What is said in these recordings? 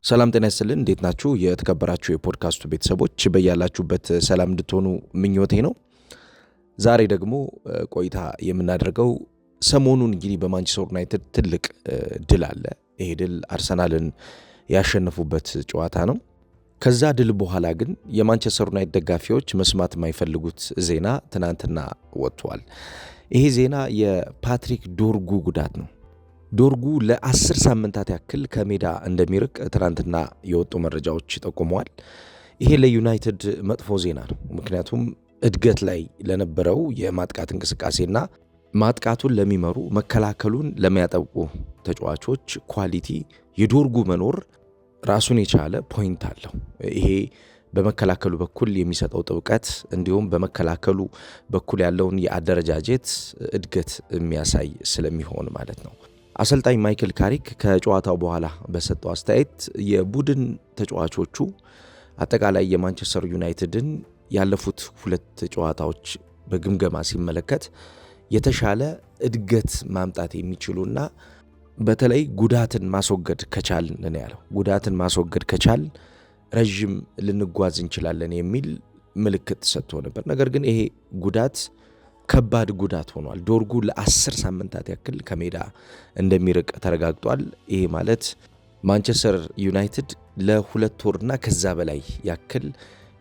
ሰላም ጤና ይስጥልን እንዴት ናችሁ? የተከበራችሁ የፖድካስቱ ቤተሰቦች በያላችሁበት ሰላም እንድትሆኑ ምኞቴ ነው። ዛሬ ደግሞ ቆይታ የምናደርገው ሰሞኑን እንግዲህ በማንቸስተር ዩናይትድ ትልቅ ድል አለ። ይሄ ድል አርሰናልን ያሸነፉበት ጨዋታ ነው። ከዛ ድል በኋላ ግን የማንቸስተር ዩናይትድ ደጋፊዎች መስማት የማይፈልጉት ዜና ትናንትና ወጥቷል። ይሄ ዜና የፓትሪክ ዶርጉ ጉዳት ነው። ዶርጉ ለ10 ሳምንታት ያክል ከሜዳ እንደሚርቅ ትናንትና የወጡ መረጃዎች ጠቁመዋል። ይሄ ለዩናይትድ መጥፎ ዜና ነው። ምክንያቱም እድገት ላይ ለነበረው የማጥቃት እንቅስቃሴና ማጥቃቱን ለሚመሩ መከላከሉን ለሚያጠብቁ ተጫዋቾች ኳሊቲ የዶርጉ መኖር ራሱን የቻለ ፖይንት አለው። ይሄ በመከላከሉ በኩል የሚሰጠው ጥብቀት እንዲሁም በመከላከሉ በኩል ያለውን የአደረጃጀት እድገት የሚያሳይ ስለሚሆን ማለት ነው። አሰልጣኝ ማይክል ካሪክ ከጨዋታው በኋላ በሰጠው አስተያየት የቡድን ተጫዋቾቹ አጠቃላይ የማንቸስተር ዩናይትድን ያለፉት 2 ጨዋታዎች በግምገማ ሲመለከት የተሻለ እድገት ማምጣት የሚችሉና በተለይ ጉዳትን ማስወገድ ከቻልን ነው ያለው። ጉዳትን ማስወገድ ከቻልን ረጅም ልንጓዝ እንችላለን የሚል ምልክት ሰጥቶ ነበር። ነገር ግን ይሄ ጉዳት ከባድ ጉዳት ሆኗል። ዶርጉ ለ10 ሳምንታት ያክል ከሜዳ እንደሚርቅ ተረጋግጧል። ይሄ ማለት ማንቸስተር ዩናይትድ ለ2 ወርና ከዛ በላይ ያክል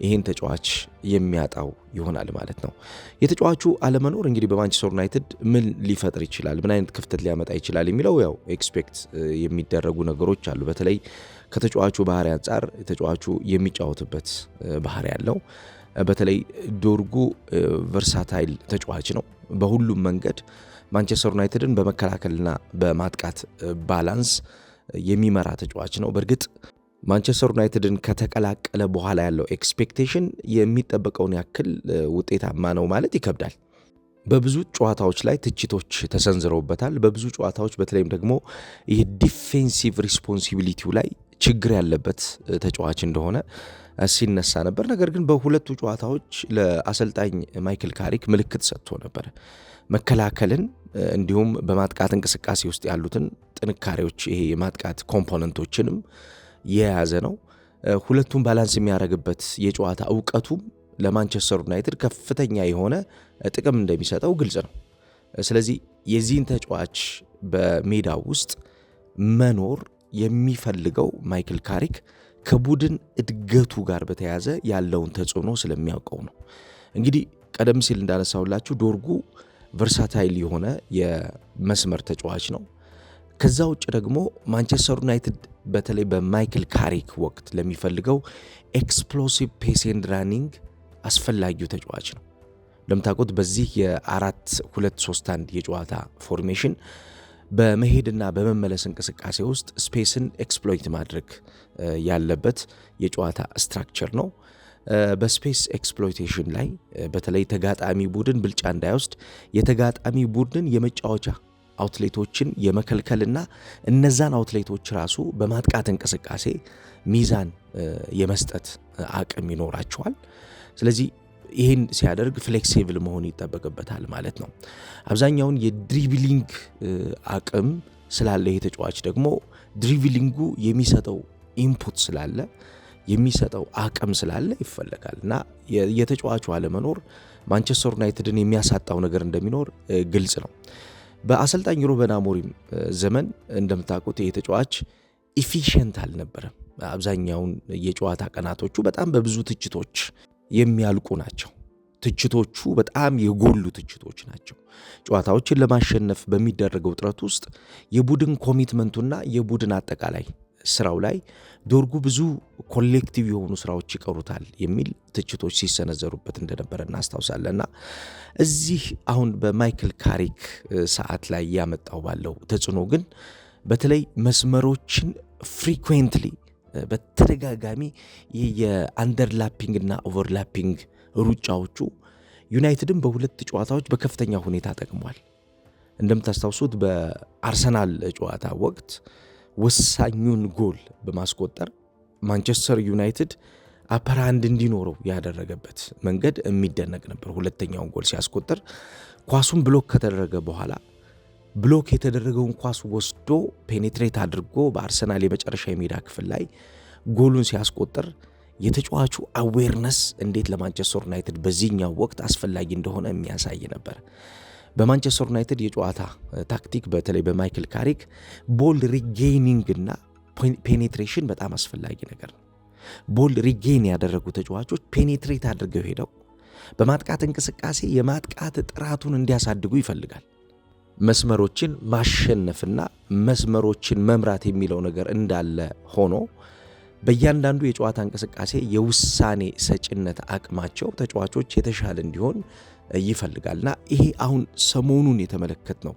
ይህን ተጫዋች የሚያጣው ይሆናል ማለት ነው። የተጫዋቹ አለመኖር እንግዲህ በማንቸስተር ዩናይትድ ምን ሊፈጥር ይችላል፣ ምን አይነት ክፍተት ሊያመጣ ይችላል የሚለው ያው ኤክስፔክት የሚደረጉ ነገሮች አሉ። በተለይ ከተጫዋቹ ባህሪ አንጻር ተጫዋቹ የሚጫወትበት ባህሪ ያለው በተለይ ዶርጉ ቨርሳታይል ተጫዋች ነው። በሁሉም መንገድ ማንቸስተር ዩናይትድን በመከላከልና በማጥቃት ባላንስ የሚመራ ተጫዋች ነው። በእርግጥ ማንቸስተር ዩናይትድን ከተቀላቀለ በኋላ ያለው ኤክስፔክቴሽን የሚጠበቀውን ያክል ውጤታማ ነው ማለት ይከብዳል። በብዙ ጨዋታዎች ላይ ትችቶች ተሰንዝረውበታል። በብዙ ጨዋታዎች በተለይም ደግሞ ይህ ዲፌንሲቭ ሪስፖንሲቢሊቲው ላይ ችግር ያለበት ተጫዋች እንደሆነ ሲነሳ ነበር። ነገር ግን በሁለቱ ጨዋታዎች ለአሰልጣኝ ማይክል ካሪክ ምልክት ሰጥቶ ነበር። መከላከልን እንዲሁም በማጥቃት እንቅስቃሴ ውስጥ ያሉትን ጥንካሬዎች ይሄ የማጥቃት ኮምፖነንቶችንም የያዘ ነው። ሁለቱም ባላንስ የሚያደርግበት የጨዋታ እውቀቱም ለማንቸስተር ዩናይትድ ከፍተኛ የሆነ ጥቅም እንደሚሰጠው ግልጽ ነው። ስለዚህ የዚህን ተጫዋች በሜዳው ውስጥ መኖር የሚፈልገው ማይክል ካሪክ ከቡድን እድገቱ ጋር በተያያዘ ያለውን ተጽዕኖ ስለሚያውቀው ነው። እንግዲህ ቀደም ሲል እንዳነሳሁላችሁ ዶርጉ ቨርሳታይል የሆነ የመስመር ተጫዋች ነው። ከዛ ውጭ ደግሞ ማንቸስተር ዩናይትድ በተለይ በማይክል ካሪክ ወቅት ለሚፈልገው ኤክስፕሎሲቭ ፔስ ኤንድ ራኒንግ አስፈላጊው ተጫዋች ነው። እንደምታውቁት በዚህ የ4-2-3-1 የጨዋታ ፎርሜሽን በመሄድና በመመለስ እንቅስቃሴ ውስጥ ስፔስን ኤክስፕሎይት ማድረግ ያለበት የጨዋታ ስትራክቸር ነው። በስፔስ ኤክስፕሎይቴሽን ላይ በተለይ ተጋጣሚ ቡድን ብልጫ እንዳይወስድ የተጋጣሚ ቡድን የመጫወቻ አውትሌቶችን የመከልከልና እነዛን አውትሌቶች ራሱ በማጥቃት እንቅስቃሴ ሚዛን የመስጠት አቅም ይኖራቸዋል። ስለዚህ ይህን ሲያደርግ ፍሌክሲብል መሆን ይጠበቅበታል ማለት ነው። አብዛኛውን የድሪብሊንግ አቅም ስላለ ይሄ ተጫዋች ደግሞ ድሪብሊንጉ የሚሰጠው ኢንፑት ስላለ የሚሰጠው አቅም ስላለ ይፈለጋል እና የተጫዋቹ አለመኖር ማንቸስተር ዩናይትድን የሚያሳጣው ነገር እንደሚኖር ግልጽ ነው። በአሰልጣኝ ሩበን አሞሪም ዘመን እንደምታውቁት ይሄ ተጫዋች ኢፊሽንት አልነበረም። አብዛኛውን የጨዋታ ቀናቶቹ በጣም በብዙ ትችቶች የሚያልቁ ናቸው። ትችቶቹ በጣም የጎሉ ትችቶች ናቸው። ጨዋታዎችን ለማሸነፍ በሚደረገው ጥረት ውስጥ የቡድን ኮሚትመንቱና የቡድን አጠቃላይ ስራው ላይ ዶርጉ ብዙ ኮሌክቲቭ የሆኑ ስራዎች ይቀሩታል የሚል ትችቶች ሲሰነዘሩበት እንደነበረ እናስታውሳለንና እዚህ አሁን በማይክል ካሪክ ሰዓት ላይ ያመጣው ባለው ተጽዕኖ ግን በተለይ መስመሮችን ፍሪኩዌንትሊ በተደጋጋሚ የአንደርላፒንግ እና ኦቨርላፒንግ ሩጫዎቹ ዩናይትድን በሁለት ጨዋታዎች በከፍተኛ ሁኔታ ጠቅሟል። እንደምታስታውሱት በአርሰናል ጨዋታ ወቅት ወሳኙን ጎል በማስቆጠር ማንቸስተር ዩናይትድ አፐር ሃንድ እንዲኖረው ያደረገበት መንገድ የሚደነቅ ነበር። ሁለተኛውን ጎል ሲያስቆጥር ኳሱን ብሎክ ከተደረገ በኋላ ብሎክ የተደረገውን ኳስ ወስዶ ፔኔትሬት አድርጎ በአርሰናል የመጨረሻ የሜዳ ክፍል ላይ ጎሉን ሲያስቆጥር የተጫዋቹ አዌርነስ እንዴት ለማንቸስተር ዩናይትድ በዚህኛው ወቅት አስፈላጊ እንደሆነ የሚያሳይ ነበር። በማንቸስተር ዩናይትድ የጨዋታ ታክቲክ በተለይ በማይክል ካሪክ ቦል ሪጌይኒንግ እና ፔኔትሬሽን በጣም አስፈላጊ ነገር ነው። ቦል ሪጌይን ያደረጉ ተጫዋቾች ፔኔትሬት አድርገው ሄደው በማጥቃት እንቅስቃሴ የማጥቃት ጥራቱን እንዲያሳድጉ ይፈልጋል። መስመሮችን ማሸነፍና መስመሮችን መምራት የሚለው ነገር እንዳለ ሆኖ በእያንዳንዱ የጨዋታ እንቅስቃሴ የውሳኔ ሰጭነት አቅማቸው ተጫዋቾች የተሻለ እንዲሆን ይፈልጋልና ይሄ አሁን ሰሞኑን የተመለከትነው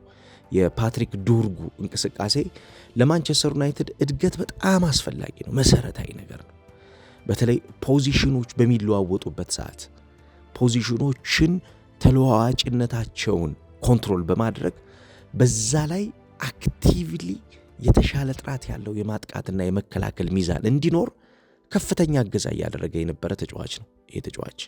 የፓትሪክ ዶርጉ እንቅስቃሴ ለማንቸስተር ዩናይትድ እድገት በጣም አስፈላጊ ነው፣ መሰረታዊ ነገር ነው። በተለይ ፖዚሽኖች በሚለዋወጡበት ሰዓት ፖዚሽኖችን ተለዋዋጭነታቸውን ኮንትሮል በማድረግ በዛ ላይ አክቲቭሊ የተሻለ ጥራት ያለው የማጥቃትና የመከላከል ሚዛን እንዲኖር ከፍተኛ እገዛ እያደረገ የነበረ ተጫዋች ነው። ይሄ ተጫዋች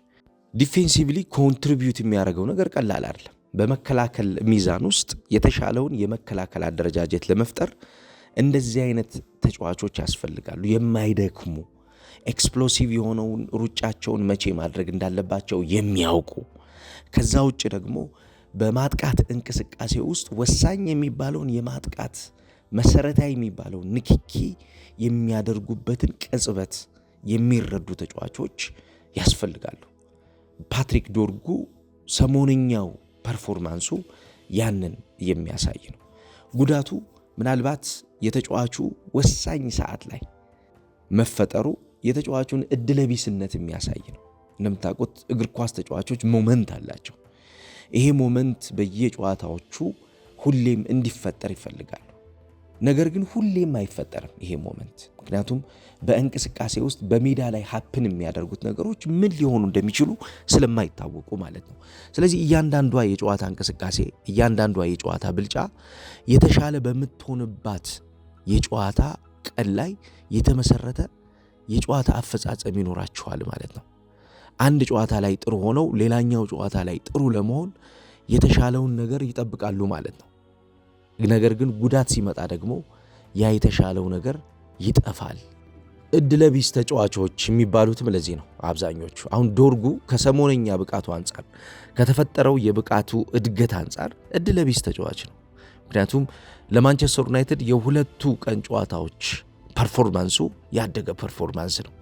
ዲፌንሲቭሊ ኮንትሪቢዩት የሚያደርገው ነገር ቀላል አይደለም። በመከላከል ሚዛን ውስጥ የተሻለውን የመከላከል አደረጃጀት ለመፍጠር እንደዚህ አይነት ተጫዋቾች ያስፈልጋሉ። የማይደክሙ ኤክስፕሎሲቭ የሆነውን ሩጫቸውን መቼ ማድረግ እንዳለባቸው የሚያውቁ ከዛ ውጭ ደግሞ በማጥቃት እንቅስቃሴ ውስጥ ወሳኝ የሚባለውን የማጥቃት መሰረታዊ የሚባለውን ንክኪ የሚያደርጉበትን ቅጽበት የሚረዱ ተጫዋቾች ያስፈልጋሉ። ፓትሪክ ዶርጉ ሰሞንኛው ፐርፎርማንሱ ያንን የሚያሳይ ነው። ጉዳቱ ምናልባት የተጫዋቹ ወሳኝ ሰዓት ላይ መፈጠሩ የተጫዋቹን እድለቢስነት የሚያሳይ ነው። እንደምታውቁት እግር ኳስ ተጫዋቾች ሞመንት አላቸው። ይሄ ሞመንት በየጨዋታዎቹ ሁሌም እንዲፈጠር ይፈልጋሉ። ነገር ግን ሁሌም አይፈጠርም ይሄ ሞመንት። ምክንያቱም በእንቅስቃሴ ውስጥ በሜዳ ላይ ሀፕን የሚያደርጉት ነገሮች ምን ሊሆኑ እንደሚችሉ ስለማይታወቁ ማለት ነው። ስለዚህ እያንዳንዷ የጨዋታ እንቅስቃሴ፣ እያንዳንዷ የጨዋታ ብልጫ የተሻለ በምትሆንባት የጨዋታ ቀን ላይ የተመሰረተ የጨዋታ አፈጻጸም ይኖራቸዋል ማለት ነው። አንድ ጨዋታ ላይ ጥሩ ሆነው ሌላኛው ጨዋታ ላይ ጥሩ ለመሆን የተሻለውን ነገር ይጠብቃሉ ማለት ነው። ነገር ግን ጉዳት ሲመጣ ደግሞ ያ የተሻለው ነገር ይጠፋል። እድለቢስ ተጫዋቾች የሚባሉትም ለዚህ ነው አብዛኞቹ። አሁን ዶርጉ ከሰሞነኛ ብቃቱ አንጻር ከተፈጠረው የብቃቱ እድገት አንጻር እድለቢስ ተጫዋች ነው። ምክንያቱም ለማንቸስተር ዩናይትድ የሁለቱ ቀን ጨዋታዎች ፐርፎርማንሱ ያደገ ፐርፎርማንስ ነው።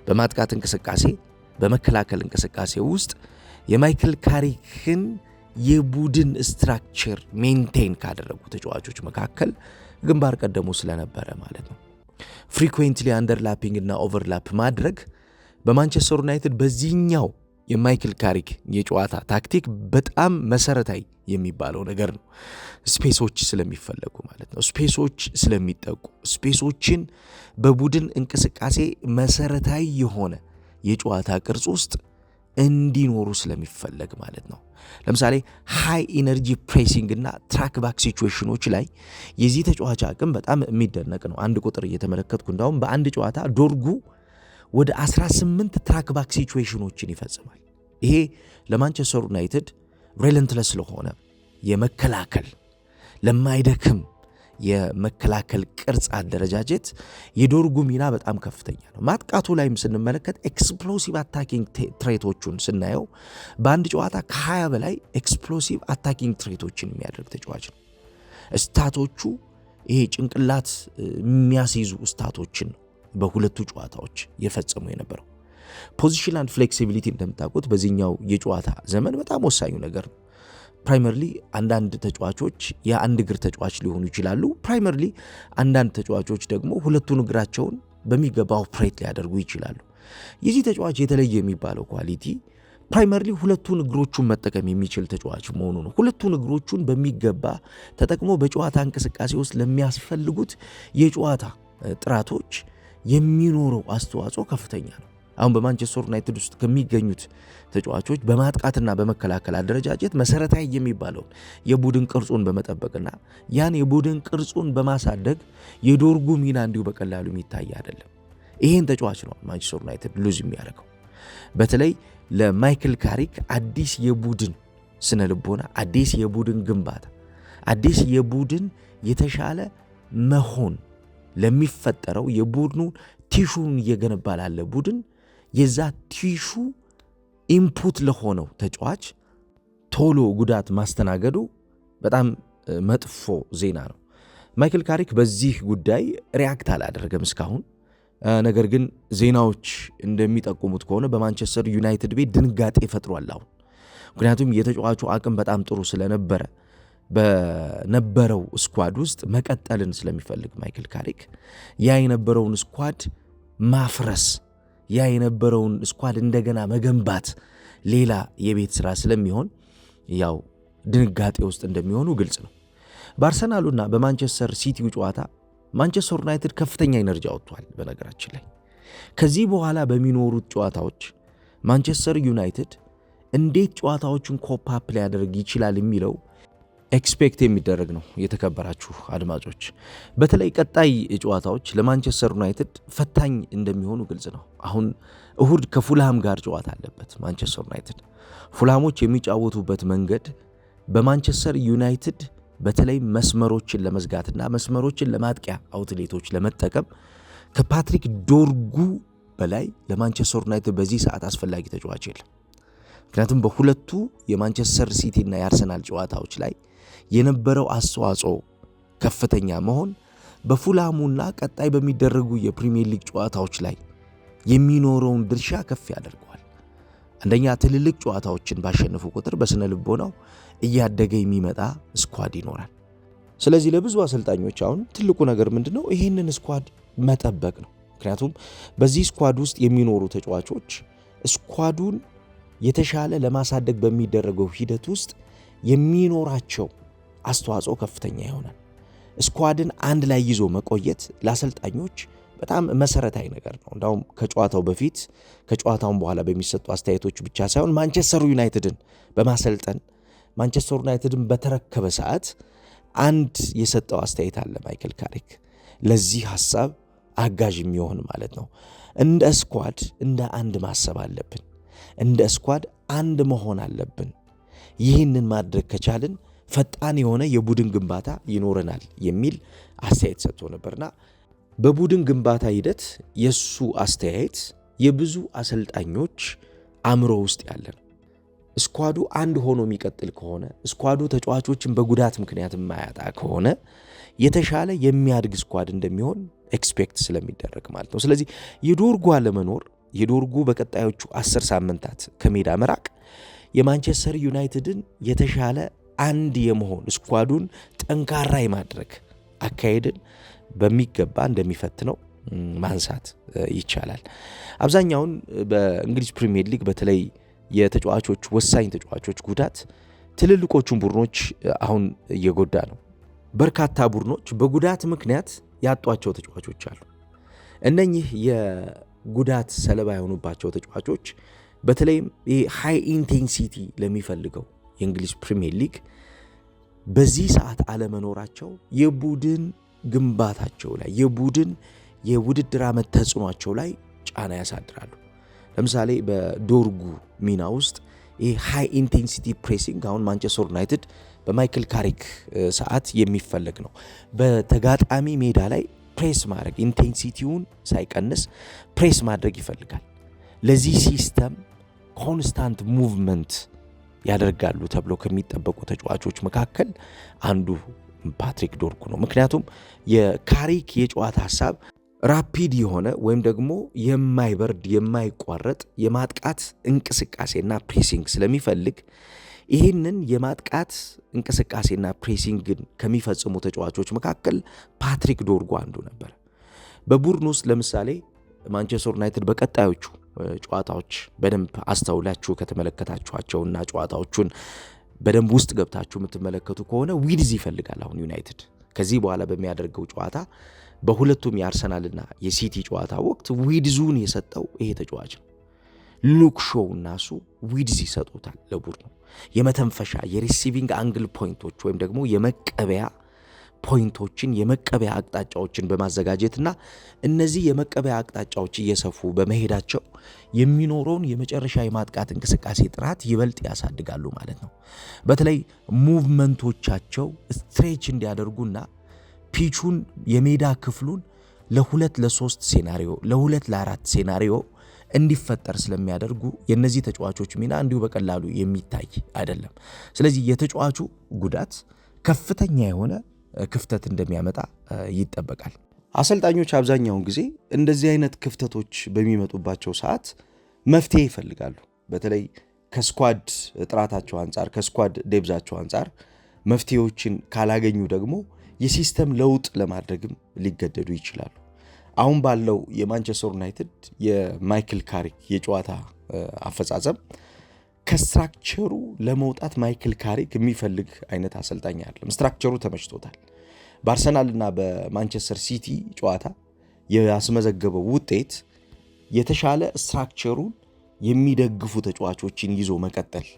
በማጥቃት እንቅስቃሴ፣ በመከላከል እንቅስቃሴ ውስጥ የማይክል ካሪክን የቡድን ስትራክቸር ሜንቴን ካደረጉ ተጫዋቾች መካከል ግንባር ቀደሙ ስለነበረ ማለት ነው። ፍሪኩዌንትሊ አንደርላፒንግ እና ኦቨርላፕ ማድረግ በማንቸስተር ዩናይትድ በዚህኛው የማይክል ካሪክ የጨዋታ ታክቲክ በጣም መሰረታዊ የሚባለው ነገር ነው። ስፔሶች ስለሚፈለጉ ማለት ነው። ስፔሶች ስለሚጠቁ ስፔሶችን በቡድን እንቅስቃሴ መሰረታዊ የሆነ የጨዋታ ቅርጽ ውስጥ እንዲኖሩ ስለሚፈለግ ማለት ነው። ለምሳሌ ሃይ ኢነርጂ ፕሬሲንግ እና ትራክ ባክ ሲቹዌሽኖች ላይ የዚህ ተጫዋች አቅም በጣም የሚደነቅ ነው። አንድ ቁጥር እየተመለከትኩ እንዳውም በአንድ ጨዋታ ዶርጉ ወደ 18 ትራክ ባክ ሲቹዌሽኖችን ይፈጽማል። ይሄ ለማንቸስተር ዩናይትድ ሬለንትለስ ስለሆነ የመከላከል ለማይደክም የመከላከል ቅርጽ አደረጃጀት የዶርጉ ሚና በጣም ከፍተኛ ነው። ማጥቃቱ ላይም ስንመለከት ኤክስፕሎሲቭ አታኪንግ ትሬቶቹን ስናየው በአንድ ጨዋታ ከ20 በላይ ኤክስፕሎሲቭ አታኪንግ ትሬቶችን የሚያደርግ ተጫዋች ነው። ስታቶቹ ይሄ ጭንቅላት የሚያስይዙ ስታቶችን በሁለቱ ጨዋታዎች የፈጸሙ የነበረው። ፖዚሽናል ፍሌክሲቢሊቲ እንደምታውቁት በዚህኛው የጨዋታ ዘመን በጣም ወሳኙ ነገር ነው። ፕራይመርሊ አንዳንድ ተጫዋቾች የአንድ እግር ተጫዋች ሊሆኑ ይችላሉ። ፕራይመርሊ አንዳንድ ተጫዋቾች ደግሞ ሁለቱን እግራቸውን በሚገባ ኦፕሬት ሊያደርጉ ይችላሉ። የዚህ ተጫዋች የተለየ የሚባለው ኳሊቲ ፕራይመርሊ ሁለቱን እግሮቹን መጠቀም የሚችል ተጫዋች መሆኑ ነው። ሁለቱን እግሮቹን በሚገባ ተጠቅሞ በጨዋታ እንቅስቃሴ ውስጥ ለሚያስፈልጉት የጨዋታ ጥራቶች የሚኖረው አስተዋጽኦ ከፍተኛ ነው። አሁን በማንቸስተር ዩናይትድ ውስጥ ከሚገኙት ተጫዋቾች በማጥቃትና በመከላከል አደረጃጀት መሰረታዊ የሚባለውን የቡድን ቅርጹን በመጠበቅና ያን የቡድን ቅርጹን በማሳደግ የዶርጉ ሚና እንዲሁ በቀላሉ የሚታይ አይደለም። ይሄን ተጫዋች ነው ማንቸስተር ዩናይትድ ሉዝ የሚያደርገው። በተለይ ለማይክል ካሪክ አዲስ የቡድን ስነ ልቦና፣ አዲስ የቡድን ግንባታ፣ አዲስ የቡድን የተሻለ መሆን ለሚፈጠረው የቡድኑ ቲሹን እየገነባ ላለ ቡድን የዛ ቲሹ ኢንፑት ለሆነው ተጫዋች ቶሎ ጉዳት ማስተናገዱ በጣም መጥፎ ዜና ነው። ማይክል ካሪክ በዚህ ጉዳይ ሪያክት አላደረገም እስካሁን። ነገር ግን ዜናዎች እንደሚጠቁሙት ከሆነ በማንቸስተር ዩናይትድ ቤት ድንጋጤ ፈጥሯል አሁን። ምክንያቱም የተጫዋቹ አቅም በጣም ጥሩ ስለነበረ በነበረው ስኳድ ውስጥ መቀጠልን ስለሚፈልግ ማይክል ካሪክ ያ የነበረውን ስኳድ ማፍረስ፣ ያ የነበረውን ስኳድ እንደገና መገንባት ሌላ የቤት ስራ ስለሚሆን ያው ድንጋጤ ውስጥ እንደሚሆኑ ግልጽ ነው። በአርሰናሉና በማንቸስተር ሲቲው ጨዋታ ማንቸስተር ዩናይትድ ከፍተኛ ኢነርጂ አውጥቷል። በነገራችን ላይ ከዚህ በኋላ በሚኖሩት ጨዋታዎች ማንቸስተር ዩናይትድ እንዴት ጨዋታዎችን ኮፕ አፕ ሊያደርግ ይችላል የሚለው ኤክስፔክት የሚደረግ ነው። የተከበራችሁ አድማጮች፣ በተለይ ቀጣይ ጨዋታዎች ለማንቸስተር ዩናይትድ ፈታኝ እንደሚሆኑ ግልጽ ነው። አሁን እሁድ ከፉልሃም ጋር ጨዋታ አለበት ማንቸስተር ዩናይትድ። ፉልሃሞች የሚጫወቱበት መንገድ በማንቸስተር ዩናይትድ በተለይ መስመሮችን ለመዝጋትና መስመሮችን ለማጥቂያ አውትሌቶች ለመጠቀም ከፓትሪክ ዶርጉ በላይ ለማንቸስተር ዩናይትድ በዚህ ሰዓት አስፈላጊ ተጫዋች የለም። ምክንያቱም በሁለቱ የማንቸስተር ሲቲና የአርሰናል ጨዋታዎች ላይ የነበረው አስተዋጽኦ ከፍተኛ መሆን በፉልሃሙና ቀጣይ በሚደረጉ የፕሪሚየር ሊግ ጨዋታዎች ላይ የሚኖረውን ድርሻ ከፍ ያደርገዋል። አንደኛ ትልልቅ ጨዋታዎችን ባሸነፉ ቁጥር በስነ ልቦናው እያደገ የሚመጣ ስኳድ ይኖራል። ስለዚህ ለብዙ አሰልጣኞች አሁን ትልቁ ነገር ምንድነው? ይህንን ስኳድ መጠበቅ ነው። ምክንያቱም በዚህ ስኳድ ውስጥ የሚኖሩ ተጫዋቾች ስኳዱን የተሻለ ለማሳደግ በሚደረገው ሂደት ውስጥ የሚኖራቸው አስተዋጽኦ ከፍተኛ ይሆናል። ስኳድን አንድ ላይ ይዞ መቆየት ለአሰልጣኞች በጣም መሰረታዊ ነገር ነው። እንዳውም ከጨዋታው በፊት ከጨዋታውን በኋላ በሚሰጡ አስተያየቶች ብቻ ሳይሆን ማንቸስተር ዩናይትድን በማሰልጠን ማንቸስተር ዩናይትድን በተረከበ ሰዓት አንድ የሰጠው አስተያየት አለ ማይክል ካሪክ፣ ለዚህ ሐሳብ አጋዥ የሚሆን ማለት ነው። እንደ ስኳድ እንደ አንድ ማሰብ አለብን። እንደ ስኳድ አንድ መሆን አለብን። ይህንን ማድረግ ከቻልን ፈጣን የሆነ የቡድን ግንባታ ይኖረናል የሚል አስተያየት ሰጥቶ ነበርና በቡድን ግንባታ ሂደት የሱ አስተያየት የብዙ አሰልጣኞች አእምሮ ውስጥ ያለ ነው። ስኳዱ አንድ ሆኖ የሚቀጥል ከሆነ ስኳዱ ተጫዋቾችን በጉዳት ምክንያት የማያጣ ከሆነ የተሻለ የሚያድግ ስኳድ እንደሚሆን ኤክስፔክት ስለሚደረግ ማለት ነው። ስለዚህ የዶርጉ አለመኖር፣ የዶርጉ በቀጣዮቹ 10 ሳምንታት ከሜዳ መራቅ የማንቸስተር ዩናይትድን የተሻለ አንድ የመሆን ስኳዱን ጠንካራ የማድረግ አካሄድን በሚገባ እንደሚፈትነው ማንሳት ይቻላል። አብዛኛውን በእንግሊዝ ፕሪሚየር ሊግ በተለይ የተጫዋቾች ወሳኝ ተጫዋቾች ጉዳት ትልልቆቹን ቡድኖች አሁን እየጎዳ ነው። በርካታ ቡድኖች በጉዳት ምክንያት ያጧቸው ተጫዋቾች አሉ። እነኚህ የጉዳት ሰለባ የሆኑባቸው ተጫዋቾች በተለይም ሃይ ኢንቴንሲቲ ለሚፈልገው የእንግሊዝ ፕሪሚየር ሊግ በዚህ ሰዓት አለመኖራቸው የቡድን ግንባታቸው ላይ የቡድን የውድድር ዓመት ተጽዕኗቸው ላይ ጫና ያሳድራሉ። ለምሳሌ በዶርጉ ሚና ውስጥ ሃይ ኢንቴንሲቲ ፕሬሲንግ አሁን ማንቸስተር ዩናይትድ በማይክል ካሪክ ሰዓት የሚፈለግ ነው። በተጋጣሚ ሜዳ ላይ ፕሬስ ማድረግ ኢንቴንሲቲውን ሳይቀንስ ፕሬስ ማድረግ ይፈልጋል። ለዚህ ሲስተም ኮንስታንት ሙቭመንት ያደርጋሉ ተብሎ ከሚጠበቁ ተጫዋቾች መካከል አንዱ ፓትሪክ ዶርጉ ነው። ምክንያቱም የካሪክ የጨዋታ ሐሳብ ራፒድ የሆነ ወይም ደግሞ የማይበርድ የማይቋረጥ የማጥቃት እንቅስቃሴና ፕሬሲንግ ስለሚፈልግ ይህንን የማጥቃት እንቅስቃሴና ፕሬሲንግን ከሚፈጽሙ ተጫዋቾች መካከል ፓትሪክ ዶርጉ አንዱ ነበር። በቡድን ውስጥ ለምሳሌ ማንቸስተር ዩናይትድ በቀጣዮቹ ጨዋታዎች በደንብ አስተውላችሁ ከተመለከታችኋቸውና ጨዋታዎቹን በደንብ ውስጥ ገብታችሁ የምትመለከቱ ከሆነ ዊድዝ ይፈልጋል። አሁን ዩናይትድ ከዚህ በኋላ በሚያደርገው ጨዋታ በሁለቱም የአርሰናልና የሲቲ ጨዋታ ወቅት ዊድዙን የሰጠው ይሄ ተጫዋች ነው። ሉክ ሾው እና እሱ ዊድዝ ይሰጡታል ለቡድኑ የመተንፈሻ የሪሲቪንግ አንግል ፖይንቶች ወይም ደግሞ የመቀበያ ፖይንቶችን የመቀበያ አቅጣጫዎችን በማዘጋጀትና እነዚህ የመቀበያ አቅጣጫዎች እየሰፉ በመሄዳቸው የሚኖረውን የመጨረሻ የማጥቃት እንቅስቃሴ ጥራት ይበልጥ ያሳድጋሉ ማለት ነው። በተለይ ሙቭመንቶቻቸው ስትሬች እንዲያደርጉና ፒቹን የሜዳ ክፍሉን ለ2 ለ3 ሴናሪዮ ለ2 ለ4 ሴናሪዮ እንዲፈጠር ስለሚያደርጉ የነዚህ ተጫዋቾች ሚና እንዲሁ በቀላሉ የሚታይ አይደለም። ስለዚህ የተጫዋቹ ጉዳት ከፍተኛ የሆነ ክፍተት እንደሚያመጣ ይጠበቃል። አሰልጣኞች አብዛኛውን ጊዜ እንደዚህ አይነት ክፍተቶች በሚመጡባቸው ሰዓት መፍትሄ ይፈልጋሉ። በተለይ ከስኳድ ጥራታቸው አንጻር ከስኳድ ዴብዛቸው አንጻር መፍትሄዎችን ካላገኙ ደግሞ የሲስተም ለውጥ ለማድረግም ሊገደዱ ይችላሉ። አሁን ባለው የማንቸስተር ዩናይትድ የማይክል ካሪክ የጨዋታ አፈጻጸም ከስትራክቸሩ ለመውጣት ማይክል ካሪክ የሚፈልግ አይነት አሰልጣኝ አይደለም። ስትራክቸሩ ተመችቶታል። በአርሰናልና በማንቸስተር ሲቲ ጨዋታ ያስመዘገበው ውጤት የተሻለ ስትራክቸሩን የሚደግፉ ተጫዋቾችን ይዞ መቀጠል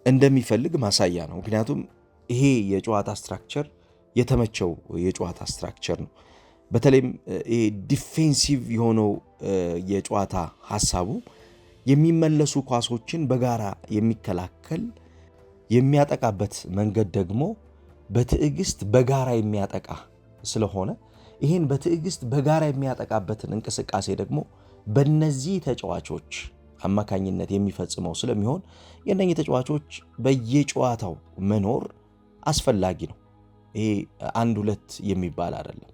እንደሚፈልግ ማሳያ ነው። ምክንያቱም ይሄ የጨዋታ ስትራክቸር የተመቸው የጨዋታ ስትራክቸር ነው። በተለይም ዲፌንሲቭ የሆነው የጨዋታ ሐሳቡ የሚመለሱ ኳሶችን በጋራ የሚከላከል የሚያጠቃበት መንገድ ደግሞ በትዕግስት በጋራ የሚያጠቃ ስለሆነ ይህን በትዕግስት በጋራ የሚያጠቃበትን እንቅስቃሴ ደግሞ በእነዚህ ተጫዋቾች አማካኝነት የሚፈጽመው ስለሚሆን የእነኚህ ተጫዋቾች በየጨዋታው መኖር አስፈላጊ ነው። ይሄ 1-2 የሚባል አይደለም።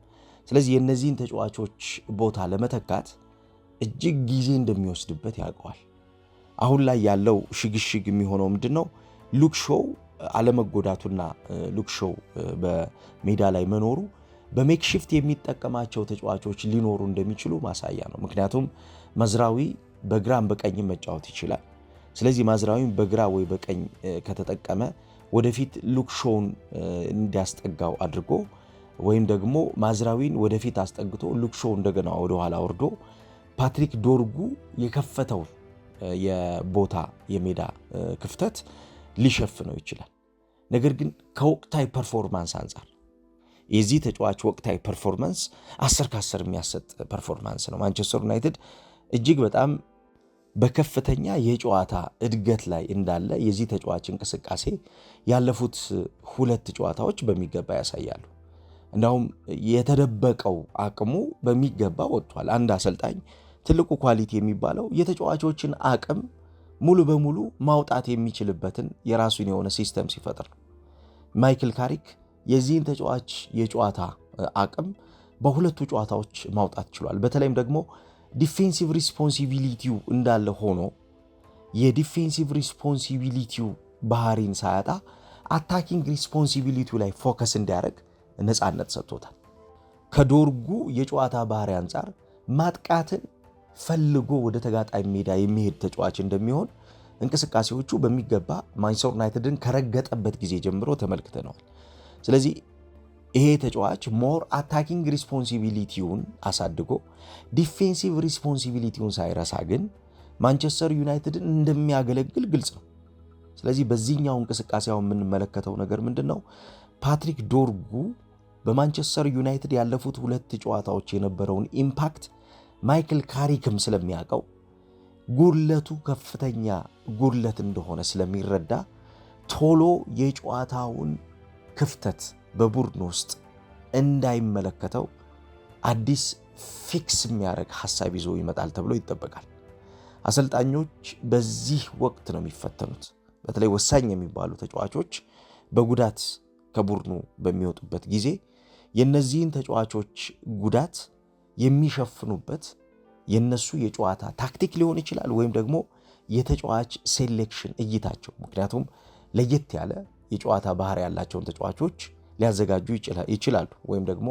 ስለዚህ የእነዚህን ተጫዋቾች ቦታ ለመተካት እጅግ ጊዜ እንደሚወስድበት ያውቀዋል። አሁን ላይ ያለው ሽግሽግ የሚሆነው ምንድነው? ሉክ ሾው አለመጎዳቱና ሉክ ሾው በሜዳ ላይ መኖሩ በሜክሺፍት የሚጠቀማቸው ተጫዋቾች ሊኖሩ እንደሚችሉ ማሳያ ነው። ምክንያቱም መዝራዊ በግራም በቀኝም መጫወት ይችላል። ስለዚህ ማዝራዊም በግራ ወይ በቀኝ ከተጠቀመ ወደፊት ሉክ ሾውን እንዲያስጠጋው አድርጎ ወይም ደግሞ ማዝራዊን ወደፊት አስጠግቶ ሉክ ሾው እንደገና ወደ ኋላ ወርዶ ፓትሪክ ዶርጉ የከፈተው የቦታ የሜዳ ክፍተት ሊሸፍነው ይችላል። ነገር ግን ከወቅታዊ ፐርፎርማንስ አንጻር የዚህ ተጫዋች ወቅታዊ ፐርፎርማንስ 10 ከ10 የሚያሰጥ ፐርፎርማንስ ነው። ማንቸስተር ዩናይትድ እጅግ በጣም በከፍተኛ የጨዋታ እድገት ላይ እንዳለ የዚህ ተጫዋች እንቅስቃሴ ያለፉት 2 ጨዋታዎች በሚገባ ያሳያሉ። እንዳውም የተደበቀው አቅሙ በሚገባ ወጥቷል። አንድ አሰልጣኝ ትልቁ ኳሊቲ የሚባለው የተጫዋቾችን አቅም ሙሉ በሙሉ ማውጣት የሚችልበትን የራሱን የሆነ ሲስተም ሲፈጥር ነው። ማይክል ካሪክ የዚህን ተጫዋች የጨዋታ አቅም በሁለቱ ጨዋታዎች ማውጣት ችሏል። በተለይም ደግሞ ዲፌንሲቭ ሪስፖንሲቢሊቲው እንዳለ ሆኖ የዲፌንሲቭ ሪስፖንሲቢሊቲው ባህሪን ሳያጣ አታኪንግ ሪስፖንሲቢሊቲው ላይ ፎከስ እንዲያደርግ ነፃነት ሰጥቶታል። ከዶርጉ የጨዋታ ባህሪ አንጻር ማጥቃትን ፈልጎ ወደ ተጋጣሚ ሜዳ የሚሄድ ተጫዋች እንደሚሆን እንቅስቃሴዎቹ በሚገባ ማንቸስተር ዩናይትድን ከረገጠበት ጊዜ ጀምሮ ተመልክተነዋል። ስለዚህ ይሄ ተጫዋች ሞር አታኪንግ ሪስፖንሲቢሊቲውን አሳድጎ ዲፌንሲቭ ሪስፖንሲቢሊቲውን ሳይረሳ ግን ማንቸስተር ዩናይትድን እንደሚያገለግል ግልጽ ነው። ስለዚህ በዚህኛው እንቅስቃሴ አሁን የምንመለከተው ነገር ምንድን ነው? ፓትሪክ ዶርጉ በማንቸስተር ዩናይትድ ያለፉት 2 ጨዋታዎች የነበረውን ኢምፓክት ማይክል ካሪክም ስለሚያውቀው ጉድለቱ ከፍተኛ ጉድለት እንደሆነ ስለሚረዳ ቶሎ የጨዋታውን ክፍተት በቡድን ውስጥ እንዳይመለከተው አዲስ ፊክስ የሚያደርግ ሐሳብ ይዞ ይመጣል ተብሎ ይጠበቃል። አሰልጣኞች በዚህ ወቅት ነው የሚፈተኑት። በተለይ ወሳኝ የሚባሉ ተጫዋቾች በጉዳት ከቡድኑ በሚወጡበት ጊዜ የነዚህን ተጫዋቾች ጉዳት የሚሸፍኑበት የነሱ የጨዋታ ታክቲክ ሊሆን ይችላል ወይም ደግሞ የተጫዋች ሴሌክሽን እይታቸው። ምክንያቱም ለየት ያለ የጨዋታ ባህሪ ያላቸውን ተጫዋቾች ሊያዘጋጁ ይችላሉ ወይም ደግሞ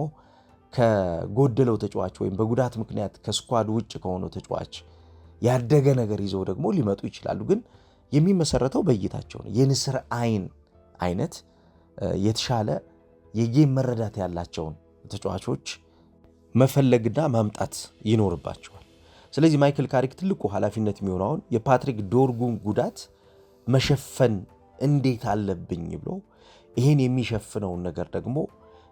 ከጎደለው ተጫዋች ወይም በጉዳት ምክንያት ከስኳድ ውጭ ከሆነው ተጫዋች ያደገ ነገር ይዘው ደግሞ ሊመጡ ይችላሉ። ግን የሚመሰረተው በእይታቸው ነው። የንስር አይነት የተሻለ የጌም መረዳት ያላቸውን ተጫዋቾች መፈለግና ማምጣት ይኖርባቸዋል። ስለዚህ ማይክል ካሪክ ትልቁ ኃላፊነት የሚሆነውን የፓትሪክ ዶርጉን ጉዳት መሸፈን እንዴት አለብኝ ብሎ ይህን የሚሸፍነውን ነገር ደግሞ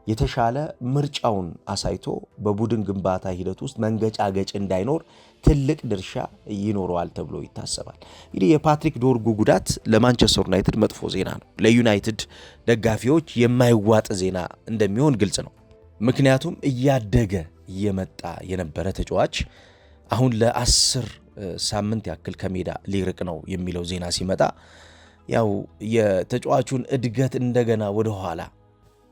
የተሻለ ምርጫውን አሳይቶ በቡድን ግንባታ ሂደት ውስጥ መንገጫገጭ እንዳይኖር ትልቅ ድርሻ ይኖረዋል ተብሎ ይታሰባል። እንግዲህ የፓትሪክ ዶርጉ ጉዳት ለማንቸስተር ዩናይትድ መጥፎ ዜና ነው። ለዩናይትድ ደጋፊዎች የማይዋጥ ዜና እንደሚሆን ግልጽ ነው። ምክንያቱም እያደገ እየመጣ የነበረ ተጫዋች አሁን ለ10 ሳምንት ያክል ከሜዳ ሊርቅ ነው የሚለው ዜና ሲመጣ ያው የተጫዋቹን እድገት እንደገና ወደ ኋላ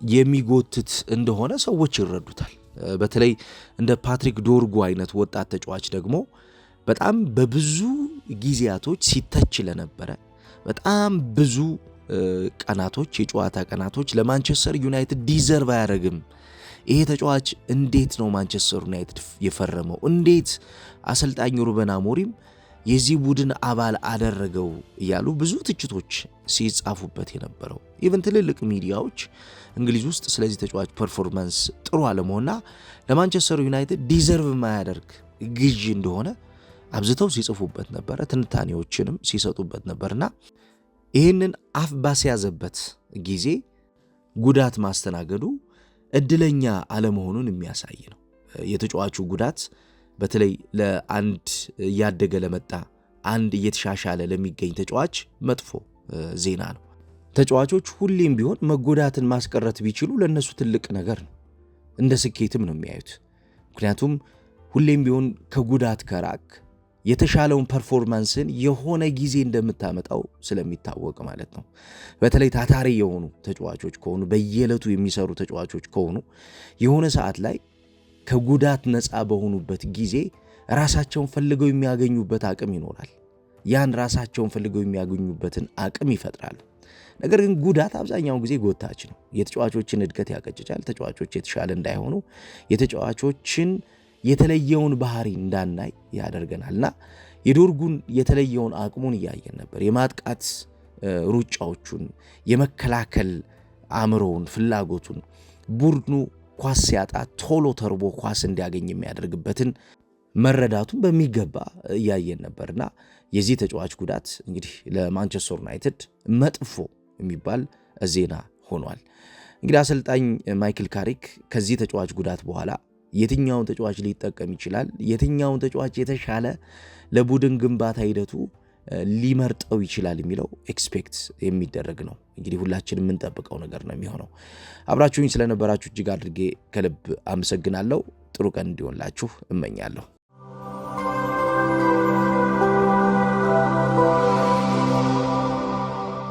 የሚጎትት እንደሆነ ሰዎች ይረዱታል። በተለይ እንደ ፓትሪክ ዶርጉ አይነት ወጣት ተጫዋች ደግሞ በጣም በብዙ ጊዜያቶች ሲተች ለነበረ በጣም ብዙ ቀናቶች የጨዋታ ቀናቶች ለማንቸስተር ዩናይትድ ዲዘርቭ አያደርግም። ይሄ ተጫዋች እንዴት ነው ማንቸስተር ዩናይትድ የፈረመው? እንዴት አሰልጣኝ ሩበን አሞሪም የዚህ ቡድን አባል አደረገው እያሉ ብዙ ትችቶች ሲጻፉበት የነበረው ኢቨን ትልልቅ ሚዲያዎች እንግሊዝ ውስጥ ስለዚህ ተጫዋች ፐርፎርማንስ ጥሩ አለመሆንና ለማንቸስተር ዩናይትድ ዲዘርቭ የማያደርግ ግዢ እንደሆነ አብዝተው ሲጽፉበት ነበረ፣ ትንታኔዎችንም ሲሰጡበት ነበርና ይህንን አፍ ባስያዘበት ጊዜ ጉዳት ማስተናገዱ እድለኛ አለመሆኑን የሚያሳይ ነው። የተጫዋቹ ጉዳት በተለይ ለአንድ እያደገ ለመጣ አንድ እየተሻሻለ ለሚገኝ ተጫዋች መጥፎ ዜና ነው። ተጫዋቾች ሁሌም ቢሆን መጎዳትን ማስቀረት ቢችሉ ለነሱ ትልቅ ነገር ነው፣ እንደ ስኬትም ነው የሚያዩት። ምክንያቱም ሁሌም ቢሆን ከጉዳት ከራቅ የተሻለውን ፐርፎርማንስን የሆነ ጊዜ እንደምታመጣው ስለሚታወቅ ማለት ነው። በተለይ ታታሪ የሆኑ ተጫዋቾች ከሆኑ በየዕለቱ የሚሰሩ ተጫዋቾች ከሆኑ የሆነ ሰዓት ላይ ከጉዳት ነፃ በሆኑበት ጊዜ ራሳቸውን ፈልገው የሚያገኙበት አቅም ይኖራል። ያን ራሳቸውን ፈልገው የሚያገኙበትን አቅም ይፈጥራል። ነገር ግን ጉዳት አብዛኛውን ጊዜ ጎታች ነው። የተጫዋቾችን እድገት ያቀጭጫል። ተጫዋቾች የተሻለ እንዳይሆኑ የተጫዋቾችን የተለየውን ባህሪ እንዳናይ ያደርገናልና የዶርጉን የተለየውን አቅሙን እያየን ነበር። የማጥቃት ሩጫዎቹን፣ የመከላከል አእምሮውን፣ ፍላጎቱን ቡድኑ ኳስ ሲያጣ ቶሎ ተርቦ ኳስ እንዲያገኝ የሚያደርግበትን መረዳቱን በሚገባ እያየን ነበርና የዚህ ተጫዋች ጉዳት እንግዲህ ለማንቸስተር ዩናይትድ መጥፎ የሚባል ዜና ሆኗል። እንግዲህ አሰልጣኝ ማይክል ካሪክ ከዚህ ተጫዋች ጉዳት በኋላ የትኛውን ተጫዋች ሊጠቀም ይችላል፣ የትኛውን ተጫዋች የተሻለ ለቡድን ግንባታ ሂደቱ ሊመርጠው ይችላል የሚለው ኤክስፔክት የሚደረግ ነው። እንግዲህ ሁላችንም የምንጠብቀው ነገር ነው የሚሆነው። አብራችሁኝ ስለነበራችሁ እጅግ አድርጌ ከልብ አመሰግናለሁ። ጥሩ ቀን እንዲሆንላችሁ እመኛለሁ።